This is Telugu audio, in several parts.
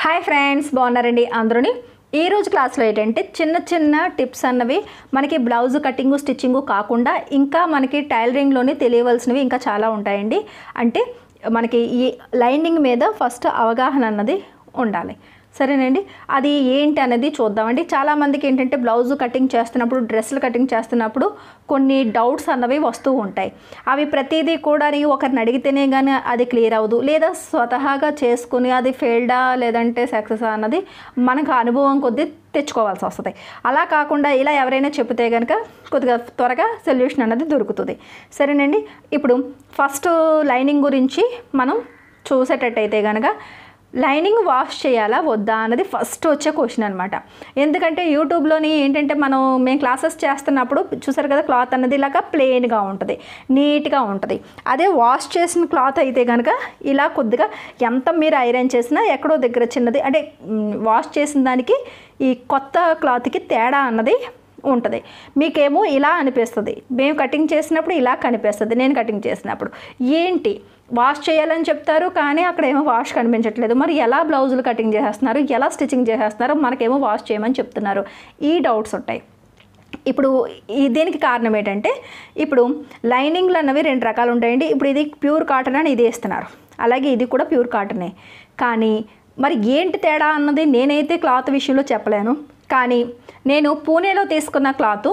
హాయ్ ఫ్రెండ్స్, బాగున్నారండి అందరూని. ఈ రోజు క్లాస్లో ఏంటంటే చిన్న చిన్న టిప్స్ అన్నవి మనకి బ్లౌజ్ కటింగు స్టిచ్చింగు కాకుండా ఇంకా మనకి టైలరింగ్లోనే తెలియవలసినవి ఇంకా చాలా ఉంటాయండి. అంటే మనకి ఈ లైనింగ్ మీద ఫస్ట్ అవగాహన అన్నది ఉండాలి. సరేనండి, అది ఏంటి అనేది చూద్దామండి. చాలామందికి ఏంటంటే బ్లౌజ్ కటింగ్ చేస్తున్నప్పుడు, డ్రెస్సులు కటింగ్ చేస్తున్నప్పుడు కొన్ని డౌట్స్ అన్నవి వస్తూ ఉంటాయి. అవి ప్రతిదీ కూడా ఒకరిని అడిగితేనే కానీ అది క్లియర్ అవ్వదు, లేదా స్వతహాగా చేసుకుని అది ఫెయిల్డా లేదంటే సక్సెస్ అన్నది మనకు అనుభవం కొద్దీ తెచ్చుకోవాల్సి వస్తుంది. అలా కాకుండా ఇలా ఎవరైనా చెప్తే కనుక కొద్దిగా త్వరగా సొల్యూషన్ అన్నది దొరుకుతుంది. సరేనండి, ఇప్పుడు ఫస్ట్ లైనింగ్ గురించి మనం చూసేటట్టయితే కనుక లైనింగ్ వాష్ చేయాలా వద్దా అన్నది ఫస్ట్ వచ్చే క్వశ్చన్ అనమాట. ఎందుకంటే యూట్యూబ్లోని ఏంటంటే మేము క్లాసెస్ చేస్తున్నప్పుడు చూసారు కదా, క్లాత్ అన్నది ఇలాగా ప్లెయిన్గా ఉంటుంది, నీట్గా ఉంటుంది. అదే వాష్ చేసిన క్లాత్ అయితే కనుక ఇలా కొద్దిగా ఎంత మీరు ఐరన్ చేసినా ఎక్కడో దగ్గర చిన్నది, అంటే వాష్ చేసిన దానికి ఈ కొత్త క్లాత్కి తేడా అన్నది ఉంటుంది. మీకేమో ఇలా అనిపిస్తుంది, మేము కటింగ్ చేసినప్పుడు ఇలా కనిపిస్తుంది, నేను కటింగ్ చేసినప్పుడు ఏంటి వాష్ చేయాలని చెప్తారు కానీ అక్కడ ఏమో వాష్ కనిపించట్లేదు. మరి ఎలా బ్లౌజులు కటింగ్ చేసేస్తున్నారు, ఎలా స్టిచ్చింగ్ చేసేస్తున్నారు, మనకేమో వాష్ చేయమని చెప్తున్నారు, ఈ డౌట్స్ ఉంటాయి. ఇప్పుడు దీనికి కారణం ఏంటంటే, ఇప్పుడు లైనింగ్లు అన్నవి రెండు రకాలు ఉంటాయండి. ఇప్పుడు ఇది ప్యూర్ కాటన్ అని ఇది వేస్తున్నారు, అలాగే ఇది కూడా ప్యూర్ కాటనే. కానీ మరి ఏంటి తేడా అన్నది నేనైతే క్లాత్ విషయంలో చెప్పలేను. కానీ నేను పూణేలో తీసుకున్న క్లాతు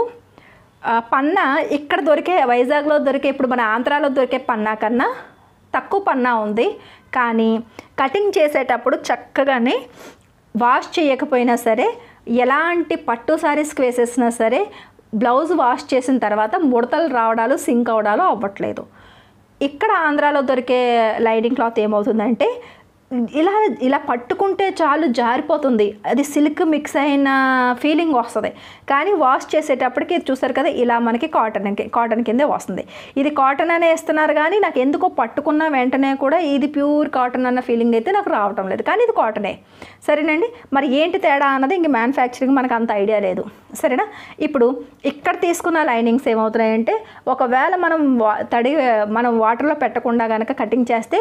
పన్నా ఇక్కడ దొరికే, వైజాగ్లో దొరికే, ఇప్పుడు మన ఆంధ్రాలో దొరికే పన్నా కన్నా తక్కువ పన్నా ఉంది. కానీ కటింగ్ చేసేటప్పుడు చక్కగానే వాష్ చేయకపోయినా సరే, ఎలాంటి పట్టు శారీస్కి వేసేసినా సరే బ్లౌజ్ వాష్ చేసిన తర్వాత ముడతలు రావడాలు, సింక్ అవడాలు అవ్వట్లేదు. ఇక్కడ ఆంధ్రాలో దొరికే లైనింగ్ క్లాత్ ఏమవుతుందంటే ఇలా ఇలా పట్టుకుంటే చాలు జారిపోతుంది, అది సిల్క్ మిక్స్ అయిన ఫీలింగ్ వస్తుంది. కానీ వాష్ చేసేటప్పటికి చూసారు కదా, ఇలా మనకి కాటన్ కిందే వస్తుంది. ఇది కాటన్ అనే వేస్తున్నారు కానీ నాకు ఎందుకో పట్టుకున్న వెంటనే కూడా ఇది ప్యూర్ కాటన్ అన్న ఫీలింగ్ అయితే నాకు రావటం లేదు, కానీ ఇది కాటనే. సరేనండి, మరి ఏంటి తేడా అన్నది ఇంక మ్యానుఫ్యాక్చరింగ్ మనకు అంత ఐడియా లేదు. సరేనా, ఇప్పుడు ఇక్కడ తీసుకున్న లైనింగ్స్ ఏమవుతున్నాయంటే, ఒకవేళ మనం వాటర్లో పెట్టకుండా కనుక కటింగ్ చేస్తే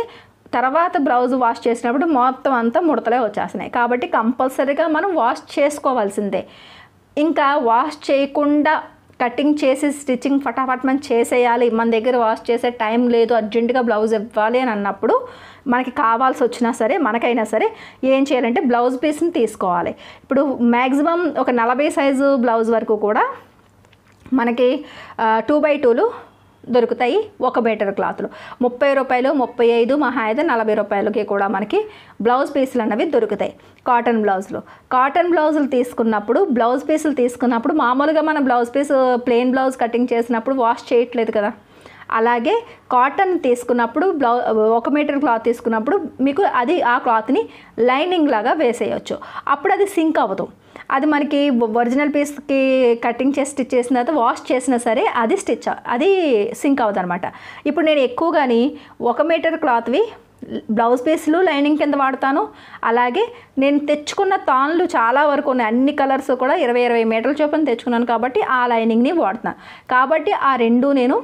తర్వాత బ్లౌజ్ వాష్ చేసినప్పుడు మొత్తం అంతా ముడతలే వచ్చేస్తున్నాయి. కాబట్టి కంపల్సరీగా మనం వాష్ చేసుకోవాల్సిందే. ఇంకా వాష్ చేయకుండా కటింగ్ చేసి స్టిచ్చింగ్ ఫటాఫట్ మనం చేసేయాలి, మన దగ్గర వాష్ చేసే టైం లేదు, అర్జెంటుగా బ్లౌజ్ ఇవ్వాలి అని అన్నప్పుడు మనకి కావాల్సి వచ్చినా సరే, మనకైనా సరే ఏం చేయాలంటే బ్లౌజ్ పీస్ని తీసుకోవాలి. ఇప్పుడు మ్యాక్సిమం ఒక 40 సైజు బ్లౌజ్ వరకు కూడా మనకి 2x2 దొరుకుతాయి. 1 మీటర్ క్లాత్లు 30 రూపాయలు, 35, మహా అయితే 40 రూపాయలకి కూడా మనకి బ్లౌజ్ పీసులు అన్నవి దొరుకుతాయి. కాటన్ బ్లౌజులు తీసుకున్నప్పుడు మామూలుగా మనం blouse piece plain blouse cutting చేసినప్పుడు వాష్ చేయట్లేదు కదా, అలాగే కాటన్ తీసుకున్నప్పుడు 1 మీటర్ క్లాత్ తీసుకున్నప్పుడు మీకు అది ఆ క్లాత్ని లైనింగ్ లాగా వేసేయచ్చు. అప్పుడు అది సింక్ అవ్వదు. అది మనకి ఒరిజినల్ పీస్కి కటింగ్ చేసి స్టిచ్ చేసిన తర్వాత వాష్ చేసినా సరే అది సింక్ అవ్వదు అనమాట. ఇప్పుడు నేను ఎక్కువగాని 1 మీటర్ క్లాత్వి బ్లౌజ్ పీస్లు లైనింగ్ కింద వాడతాను. అలాగే నేను తెచ్చుకున్న తాన్లు చాలా వరకు ఉన్నాయి, అన్ని కలర్స్ కూడా 20 మీటర్ల చొప్పున తెచ్చుకున్నాను కాబట్టి ఆ లైనింగ్ని వాడుతున్నాను. కాబట్టి ఆ రెండు నేను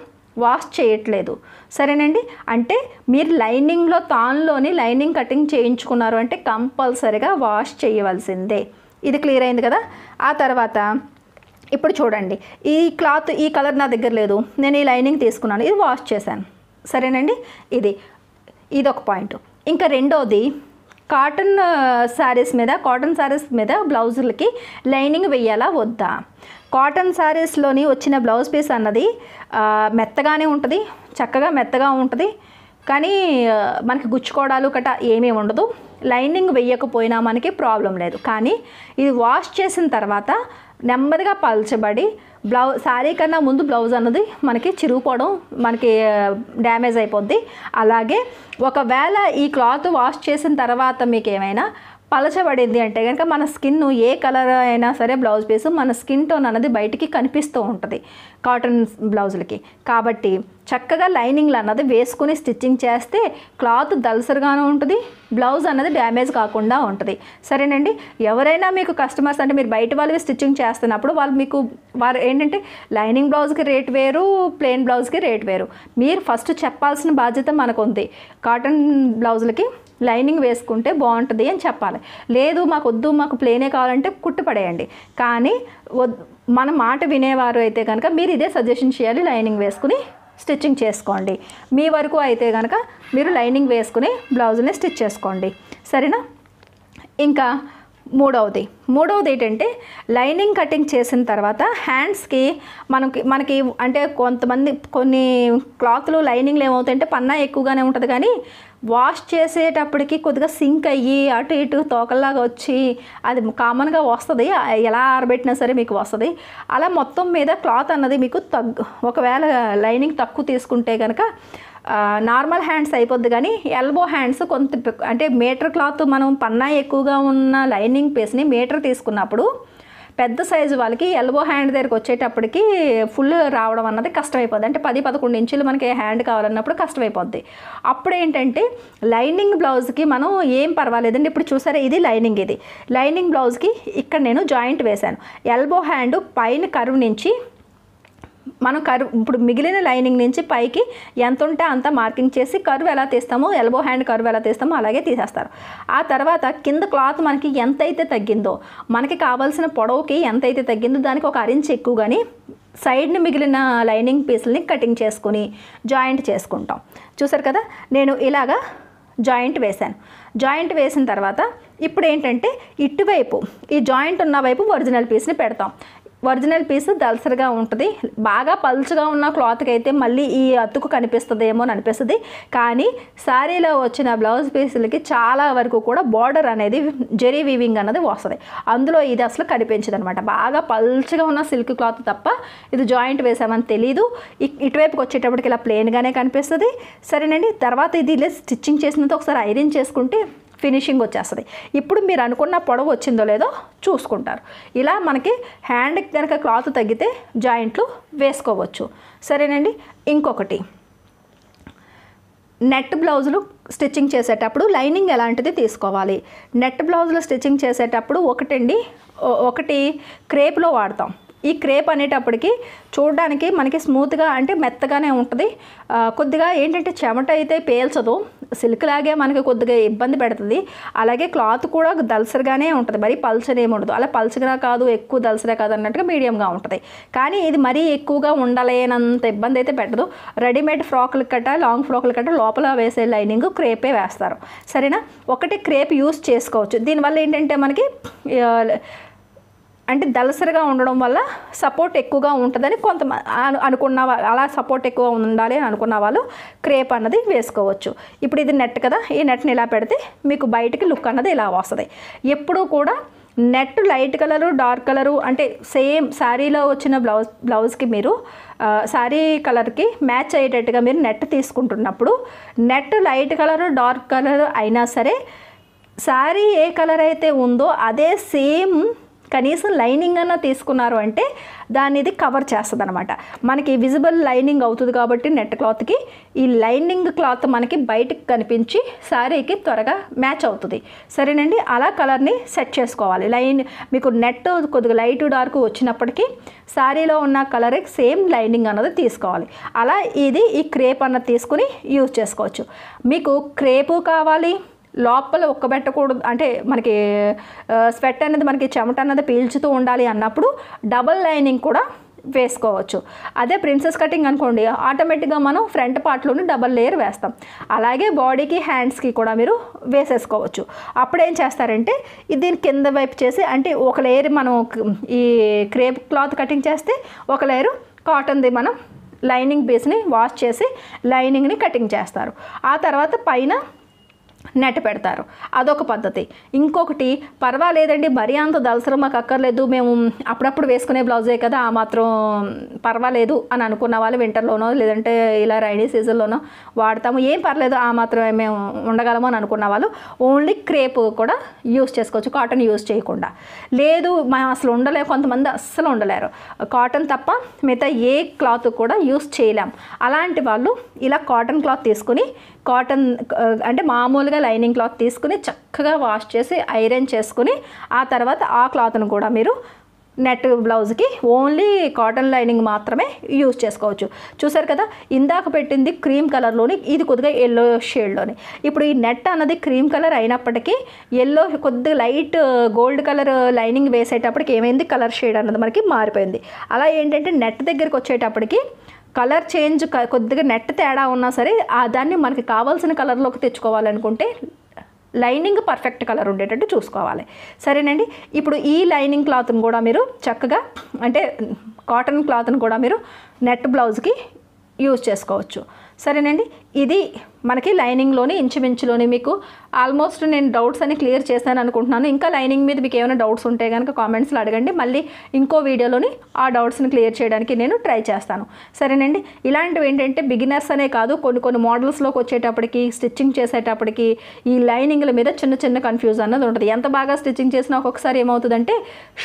వాష్ చేయట్లేదు. సరేనండి, అంటే మీరు లైనింగ్లో తాన్లోని లైనింగ్ కటింగ్ చేయించుకున్నారు అంటే కంపల్సరీగా వాష్ చేయవలసిందే. ఇది క్లియర్ అయింది కదా. ఆ తర్వాత ఇప్పుడు చూడండి, ఈ కలర్ నా దగ్గర లేదు, నేను ఈ లైనింగ్ తీసుకున్నాను, ఇది వాష్ చేశాను. సరేనండి, ఇది ఒక పాయింట్. ఇంకా రెండోది, కాటన్ శారీస్ మీద బ్లౌజులకి లైనింగ్ వేయాలా వద్దా. కాటన్ శారీస్లోని వచ్చిన బ్లౌజ్ పీస్ అన్నది మెత్తగానే ఉంటుంది, చక్కగా మెత్తగా ఉంటుంది, కానీ మనకి గుచ్చుకోవడాలు గట్రా ఏమీ ఉండదు. లైనింగ్ వేయకపోయినా మనకి ప్రాబ్లం లేదు. కానీ ఇది వాష్ చేసిన తర్వాత నెమ్మదిగా పల్చబడి శారీ కన్నా ముందు బ్లౌజ్ అన్నది మనకి చిరిగిపోవడం, మనకి డ్యామేజ్ అయిపోద్ది. అలాగే ఒకవేళ ఈ క్లాత్ వాష్ చేసిన తర్వాత మీకు ఏమైనా పలచబడింది అంటే కనుక మన స్కిన్ ఏ కలర్ అయినా సరే బ్లౌజ్ పీస్ మన స్కిన్ టోన్ అన్నది బయటికి కనిపిస్తూ ఉంటుంది కాటన్ బ్లౌజులకి. కాబట్టి చక్కగా లైనింగ్లు అన్నది వేసుకుని స్టిచ్చింగ్ చేస్తే క్లాత్ దల్సర్గానే ఉంటుంది, బ్లౌజ్ అన్నది డ్యామేజ్ కాకుండా ఉంటుంది. సరేనండి, ఎవరైనా మీకు కస్టమర్స్ అంటే మీరు బయట వాళ్ళవి స్టిచ్చింగ్ చేస్తున్నప్పుడు వారు ఏంటంటే లైనింగ్ బ్లౌజ్కి రేట్ వేరు, ప్లెయిన్ బ్లౌజ్కి రేట్ వేరు. మీరు ఫస్ట్ చెప్పాల్సిన బాధ్యత మనకు ఉంది. కాటన్ బ్లౌజులకి లైనింగ్ వేసుకుంటే బాగుంటుంది అని చెప్పాలి. లేదు మాకు వద్దు, మాకు ప్లేనే కావాలంటే కుట్టు పడేయండి. కానీ మన మాట వినేవారు అయితే కనుక మీరు ఇదే సజెషన్ చేయాలి, లైనింగ్ వేసుకుని స్టిచ్చింగ్ చేసుకోండి. మీ వరకు అయితే కనుక మీరు లైనింగ్ వేసుకుని బ్లౌజ్ని స్టిచ్ చేసుకోండి. సరేనా? ఇంకా మూడవది ఏంటంటే లైనింగ్ కటింగ్ చేసిన తర్వాత హ్యాండ్స్కి మనకి అంటే కొన్ని క్లాత్లు లైనింగ్లు ఏమవుతాయంటే పన్నా ఎక్కువగానే ఉంటుంది, కానీ వాష్ చేసేటప్పటికి కొద్దిగా సింక్ అయ్యి అటు ఇటు తోకల్లాగా వచ్చి అది కామన్గా వస్తుంది, ఎలా ఆరబెట్టినా సరే మీకు వస్తుంది. అలా మొత్తం మీద క్లాత్ అన్నది మీకు ఒకవేళ లైనింగ్ తక్కువ తీసుకుంటే కనుక నార్మల్ హ్యాండ్స్ అయిపోద్ది, కానీ ఎల్బో హ్యాండ్స్ అంటే మీటర్ క్లాత్ మనం పన్నా ఎక్కువగా ఉన్న లైనింగ్ పీస్ని మీటర్ తీసుకున్నప్పుడు పెద్ద సైజు వాళ్ళకి ఎల్బో హ్యాండ్ దగ్గరికి వచ్చేటప్పటికి ఫుల్ రావడం అన్నది కష్టమైపోద్ది. అంటే 10-11 ఇంచులు మనకి హ్యాండ్ కావాలన్నప్పుడు కష్టమైపోద్ది. అప్పుడు ఏంటంటే లైనింగ్ బ్లౌజ్కి మనం ఏం పర్వాలేదండి. ఇప్పుడు చూసారా, ఇది లైనింగ్ బ్లౌజ్కి ఇక్కడ నేను జాయింట్ వేశాను. ఎల్బో హ్యాండ్ పైన కర్వ్ నుంచి మనం ఇప్పుడు మిగిలిన లైనింగ్ నుంచి పైకి ఎంత ఉంటే అంత మార్కింగ్ చేసి కర్వ్ ఎలా తీస్తామో, ఎల్బో హ్యాండ్ కర్వ్ ఎలా తీస్తామో అలాగే తీసేస్తారు. ఆ తర్వాత కింద క్లాత్ మనకి ఎంతైతే తగ్గిందో, మనకి కావాల్సిన పొడవుకి ఎంతైతే తగ్గిందో దానికి ఒక 1 ఇంచ్ ఎక్కువగాని సైడ్ని మిగిలిన లైనింగ్ పీసుల్ని కటింగ్ చేసుకుని జాయింట్ చేసుకుంటాం. చూసారు కదా, నేను ఇలాగా జాయింట్ వేశాను. జాయింట్ వేసిన తర్వాత ఇప్పుడు ఏంటంటే ఇటువైపు ఈ జాయింట్ ఉన్న వైపు ఒరిజినల్ పీస్ని పెడతాం. ఒరిజినల్ పీస్ దల్సరిగా ఉంటుంది. బాగా పల్చగా ఉన్న క్లాత్కి అయితే మళ్ళీ ఈ అతుకు కనిపిస్తుందేమో అని అనిపిస్తుంది, కానీ శారీలో వచ్చిన బ్లౌజ్ పీసులకి చాలా వరకు కూడా బార్డర్ అనేది జెరీ వీవింగ్ అన్నది వస్తుంది. అందులో ఇది అసలు కనిపించదు అనమాట. బాగా పల్చగా ఉన్న సిల్క్ క్లాత్ తప్ప ఇది జాయింట్ వేసామని తెలీదు. ఇటువైపుకి వచ్చేటప్పటికి ఇలా ప్లెయిన్గానే కనిపిస్తుంది. సరేనండి, తర్వాత ఇది ఇలా స్టిచ్చింగ్ చేసినంత ఒకసారి ఐరన్ చేసుకుంటే ఫినిషింగ్ వచ్చేస్తుంది. ఇప్పుడు మీరు అనుకున్న పొడవు వచ్చిందో లేదో చూసుకుంటారు. ఇలా మనకి హ్యాండ్కి కనుక క్లాత్ తగ్గితే జాయింట్లు వేసుకోవచ్చు. సరేనండి, ఇంకొకటి నెట్ బ్లౌజులు స్టిచ్చింగ్ చేసేటప్పుడు లైనింగ్ ఎలాంటిది తీసుకోవాలి. నెట్ బ్లౌజులు స్టిచ్చింగ్ చేసేటప్పుడు ఒకటి క్రేప్లో వాడతాం. ఈ క్రేప్ అనేటప్పటికి చూడడానికి మనకి స్మూత్గా అంటే మెత్తగానే ఉంటుంది. కొద్దిగా ఏంటంటే చెమట అయితే పేల్చదు, సిల్క్ లాగే మనకి కొద్దిగా ఇబ్బంది పెడుతుంది. అలాగే క్లాత్ కూడా దల్సరిగానే ఉంటుంది, మరీ పల్చనేమి ఉండదు. అలా పల్చగా కాదు, ఎక్కువ దల్సరే కాదు అన్నట్టుగా మీడియంగా ఉంటుంది. కానీ ఇది మరీ ఎక్కువగా ఉండలేనంత ఇబ్బంది అయితే పెట్టదు. రెడీమేడ్ ఫ్రాక్లు కట్ట, లాంగ్ ఫ్రాక్లు కట్ట లోపల వేసే లైనింగ్ క్రేపే వేస్తారు. సరేనా? ఒకటి క్రేప్ యూస్ చేసుకోవచ్చు. దీనివల్ల ఏంటంటే మనకి అంటే దలసరిగా ఉండడం వల్ల సపోర్ట్ ఎక్కువగా ఉంటుందని అనుకున్న అలా సపోర్ట్ ఎక్కువ ఉండాలి అని అనుకున్న వాళ్ళు క్రేప్ అన్నది వేసుకోవచ్చు. ఇప్పుడు ఇది నెట్ కదా, ఈ నెట్ని ఇలా పెడితే మీకు బయటికి లుక్ అన్నది ఇలా వస్తుంది. ఎప్పుడూ కూడా net light colour, dark colour అంటే సేమ్ శారీలో వచ్చిన బ్లౌజ్కి మీరు శారీ కలర్కి మ్యాచ్ అయ్యేటట్టుగా మీరు నెట్ తీసుకుంటున్నప్పుడు net light colour, dark colour అయినా సరే శారీ ఏ కలర్ అయితే ఉందో అదే సేమ్ కనీసం లైనింగ్ అన్న తీసుకున్నారు అంటే దాన్ని ఇది కవర్ చేస్తుంది అనమాట. మనకి విజిబుల్ లైనింగ్ అవుతుంది కాబట్టి నెట్ క్లాత్కి ఈ లైనింగ్ క్లాత్ మనకి బయటకు కనిపించి శారీకి త్వరగా మ్యాచ్ అవుతుంది. సరేనండి, అలా కలర్ని సెట్ చేసుకోవాలి. మీకు నెట్ కొద్దిగా లైట్ డార్క్ వచ్చినప్పటికీ శారీలో ఉన్న కలర్ సేమ్ లైనింగ్ అన్నది తీసుకోవాలి. అలా ఈ క్రేప్ అన్నది తీసుకుని యూజ్ చేసుకోవచ్చు. మీకు క్రేపు కావాలి, లోపల ఒక్కబెట్టకూడదు అంటే మనకి స్వెట్ అనేది మనకి చెమట అన్నది పీల్చుతూ ఉండాలి అన్నప్పుడు డబల్ లైనింగ్ కూడా వేసుకోవచ్చు. అదే ప్రిన్సెస్ కటింగ్ అనుకోండి, ఆటోమేటిక్గా మనం ఫ్రంట్ పార్ట్లోని డబల్ లేయర్ వేస్తాం. అలాగే బాడీకి హ్యాండ్స్కి కూడా మీరు వేసేసుకోవచ్చు. అప్పుడు ఏం చేస్తారంటే దీని కింద వైపు చేసి అంటే ఒక లేయర్ మనం ఈ క్రేప్ క్లాత్ కటింగ్ చేస్తే ఒక లేయరు కాటన్ది మనం లైనింగ్ బేస్ని వాష్ చేసి లైనింగ్ని కటింగ్ చేస్తారు. ఆ తర్వాత పైన నెట్ పెడతారు. అదొక పద్ధతి. ఇంకొకటి పర్వాలేదండి, మరీ అంత దలసరం మాకు అక్కర్లేదు, మేము అప్పుడప్పుడు వేసుకునే బ్లౌజే కదా, ఆ మాత్రం పర్వాలేదు అని అనుకున్న వాళ్ళు వింటర్లోనో లేదంటే ఇలా రైనీ సీజన్లోనో వాడతాము, ఏం పర్లేదు ఆ మాత్రం మేము ఉండగలము అని అనుకున్న వాళ్ళు ఓన్లీ క్రేప్ కూడా యూస్ చేసుకోవచ్చు, కాటన్ యూస్ చేయకుండా. లేదు మేము అసలు ఉండలేము, కొంతమంది అస్సలు ఉండలేరు, కాటన్ తప్ప మిగతా ఏ క్లాత్ కూడా యూస్ చేయలేం. అలాంటి వాళ్ళు ఇలా కాటన్ క్లాత్ తీసుకుని కాటన్ అంటే మామూలుగా లైనింగ్ క్లాత్ తీసుకుని చక్కగా వాష్ చేసి ఐరన్ చేసుకుని ఆ తర్వాత ఆ క్లాత్ను కూడా మీరు నెట్ బ్లౌజ్కి ఓన్లీ కాటన్ లైనింగ్ మాత్రమే యూజ్ చేసుకోవచ్చు. చూసారు కదా, ఇందాక పెట్టింది క్రీమ్ కలర్లోని, ఇది కొద్దిగా ఎల్లో షేడ్లోని. ఇప్పుడు ఈ నెట్ అన్నది క్రీమ్ కలర్ అయినప్పటికీ ఎల్లో కొద్దిగా లైట్ గోల్డ్ కలర్ లైనింగ్ వేసేటప్పటికి ఏమైంది, కలర్ షేడ్ అన్నది మనకి మారిపోయింది. అలా ఏంటంటే నెట్ దగ్గరికి వచ్చేటప్పటికి కలర్ చేంజ్ కొద్దిగా నెట్ తేడా ఉన్నా సరే దాన్ని మనకి కావాల్సిన కలర్లోకి తెచ్చుకోవాలనుకుంటే లైనింగ్ పర్ఫెక్ట్ కలర్ ఉండేటట్టు చూసుకోవాలి. సరేనండి. ఇప్పుడు ఈ లైనింగ్ క్లాత్ని కూడా మీరు చక్కగా, అంటే కాటన్ క్లాత్ని కూడా మీరు నెట్ బ్లౌజ్కి యూజ్ చేసుకోవచ్చు. సరేనండి. ఇది మనకి లైనింగ్లోని ఇంచుమించులోని మీకు ఆల్మోస్ట్ నేను డౌట్స్ అని క్లియర్ చేశాను అనుకుంటున్నాను. ఇంకా లైనింగ్ మీద మీకు ఏమైనా డౌట్స్ ఉంటే కనుక కామెంట్స్లో అడగండి. మళ్ళీ ఇంకో వీడియోలోని ఆ డౌట్స్ని క్లియర్ చేయడానికి నేను ట్రై చేస్తాను. సరేనండి. ఇలాంటివి ఏంటంటే బిగినర్స్ అనే కాదు, కొన్ని మోడల్స్లోకి వచ్చేటప్పటికి స్టిచ్చింగ్ చేసేటప్పటికి ఈ లైనింగ్ల మీద చిన్న కన్ఫ్యూజ్ అన్నది ఉంటుంది. ఎంత బాగా స్టిచ్చింగ్ చేసినా ఒక్కొక్కసారి ఏమవుతుందంటే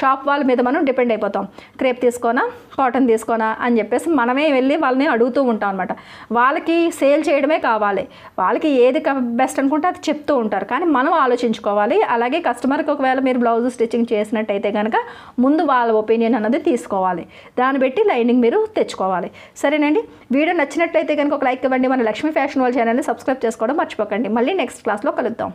షాప్ వాళ్ళ మీద మనం డిపెండ్ అయిపోతాం. క్రేప్ తీసుకోనా, కాటన్ తీసుకోనా అని చెప్పేసి మనమే వెళ్ళి వాళ్ళని అడుగుతూ ఉంటాం అనమాట. వాళ్ళకి సేల్ చేయడమే కావాలి, వాళ్ళకి ఏది బెస్ట్ అనుకుంటే అది చెప్తూ ఉంటారు. కానీ మనం ఆలోచించుకోవాలి. అలాగే కస్టమర్కి ఒకవేళ మీరు బ్లౌజ్ స్టిచ్చింగ్ చేసినట్టయితే కనుక ముందు వాళ్ళ ఒపీనియన్ అన్నది తీసుకోవాలి. దాన్ని బట్టి లైనింగ్ మీరు తెచ్చుకోవాలి. సరేనండి. వీడియో నచ్చినట్లయితే కనుక ఒక లైక్ ఇవ్వండి. మన లక్ష్మీ ఫ్యాషన్ వాళ్ళ ఛానల్ని సబ్స్క్రైబ్ చేసుకోవడం మర్చిపోకండి. మళ్ళీ నెక్స్ట్ క్లాస్లో కలుద్దాం.